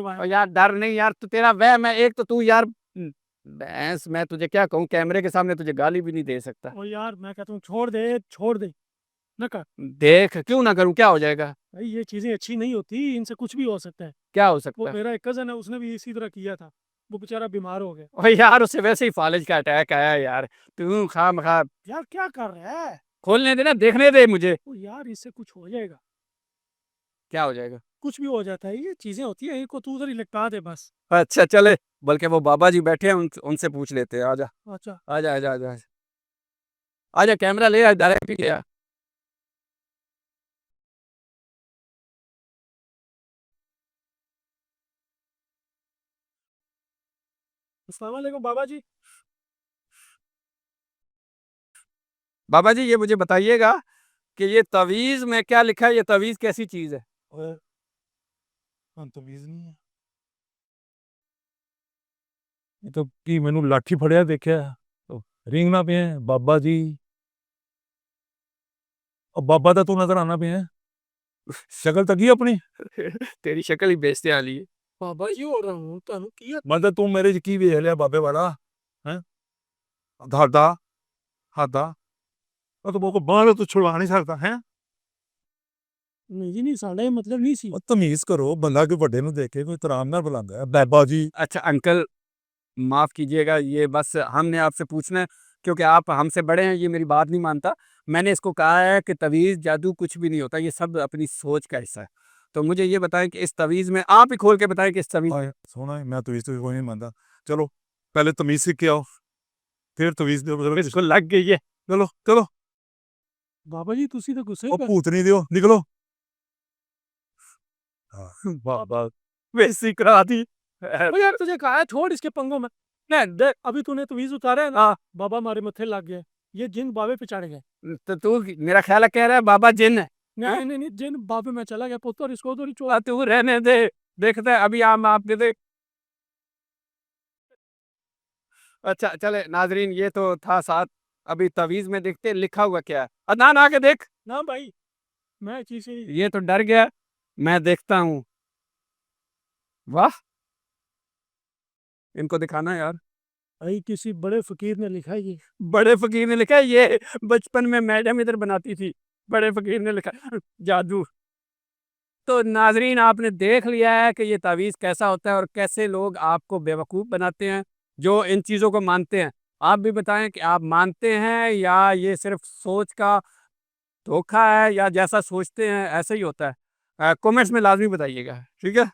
और यार डर नहीं यार, तू तेरा वहम है एक, तो तू यार भैंस, मैं तुझे क्या कहूँ, कैमरे के सामने तुझे गाली भी नहीं दे सकता। ओ यार मैं कहता हूँ छोड़ दे, छोड़ दे, ना कर। देख क्यों ना करूँ, क्या हो जाएगा? भाई ये चीजें अच्छी नहीं होती, इनसे कुछ भी हो सकता है। क्या हो वो सकता है? मेरा एक कजन है, उसने भी इसी तरह किया था। वो बेचारा बीमार हो गया। और यार उसे वैसे ही फालिज का अटैक आया यार, तू खाम खा यार क्या कर रहा है? खोलने देना, देखने दे मुझे। ओ यार इससे कुछ हो जाएगा। क्या हो जाएगा? कुछ भी हो जाता है, ये चीजें होती है, इनको तू उधर ही लटका दे बस। अच्छा चले, बल्कि वो बाबा जी बैठे हैं, उनसे पूछ लेते हैं। आजा अच्छा। आजा आजा आजा आजा, आजा कैमरा ले आ, डायरेक्ट ही ले आ। अस्सलाम वालेकुम बाबा जी। बाबा जी ये मुझे बताइएगा कि ये तवीज में क्या लिखा है, ये तवीज कैसी चीज है? ओए, हाँ तमीज नहीं है। ये तो की मैनू लाठी फड़िया देखा तो रिंग ना पे है बाबा जी। और बाबा दा तू नजर आना पे है, शक्ल तकी अपनी। तेरी शक्ल ही बेइज्जती वाली है। बाबा जी हो रहा हूँ ਤੁਹਾਨੂੰ ਕੀ मतलब तू मेरे च की ਵੇਖ ਲਿਆ ਬਾਬੇ ਵਾਲਾ ਹੈ? ਦਾਦਾ ਹਾਦਾ ਉਹ ਤਾਂ ਬੋਕੋ ਬਾਹਰ ਤੂੰ ਛੁਡਵਾ ਨਹੀਂ ਸਕਦਾ ਹੈ। ਨਹੀਂ ਜੀ, ਨਹੀਂ ਸਾਡਾ ਇਹ ਮਤਲਬ ਨਹੀਂ ਸੀ। ਉਹ ਤਮੀਜ਼ ਕਰੋ, ਬੰਦਾ ਕੋਈ ਵੱਡੇ ਨੂੰ ਦੇਖ ਕੇ ਕੋਈ ਇਤਰਾਮ ਨਾਲ ਬੁਲਾਉਂਦਾ ਹੈ ਬਾਬਾ जी। अच्छा अंकल, माफ कीजिएगा, ये बस हमने आपसे पूछना है क्योंकि आप हमसे बड़े हैं, ये मेरी बात नहीं मानता। मैंने इसको कहा है कि तवीज़ जादू कुछ भी नहीं होता, ये सब अपनी सोच का हिस्सा है। तो मुझे ये बताएं कि इस तवीज़ में, आप ही खोल के बताएं कि इस तवीज़ आए, सोना है, मैं तमीज तो कोई नहीं मानता। चलो पहले तमीज सीख के आओ, फिर तमीज दे। इसको लग गई है। चलो चलो। बाबा जी ਤੁਸੀਂ ਤਾਂ ਗੁੱਸੇ ਉਹ ਭੂਤ नहीं दियो, निकलो। हाँ, बाबा वैसी करा दी। ओ यार तुझे कहा है छोड़ इसके पंगों में। नहीं देख, अभी तूने तवीज उतारा है ना, हाँ, बाबा हमारे मत्थे लग गए। ये जिन बाबे पे चढ़ गए। तो तू मेरा ख्याल है कह रहा है बाबा जिन है। नहीं नहीं नहीं, जिन बाबे में चला गया पुत्र, इसको उधर ही छोड़। तू रहने दे, देखता है अभी आम आप दे दे। अच्छा चले नाजरीन, ये तो था साथ। अभी तवीज़ में देखते हैं लिखा हुआ क्या है। अदनान आके देख। ना भाई, मैं चीज ही। ये तो डर गया, मैं देखता हूँ। वाह, इनको दिखाना यार। भाई किसी बड़े फकीर ने लिखा है ये। बड़े फकीर ने लिखा है, ये बचपन में मैडम इधर बनाती थी, बड़े फकीर ने लिखा है, जादू। तो नाजरीन आपने देख लिया है कि ये तावीज़ कैसा होता है और कैसे लोग आपको बेवकूफ़ बनाते हैं जो इन चीज़ों को मानते हैं। आप भी बताएं कि आप मानते हैं या ये सिर्फ सोच का धोखा है, या जैसा सोचते हैं ऐसा ही होता है। कमेंट्स में लाजमी बताइएगा, ठीक है।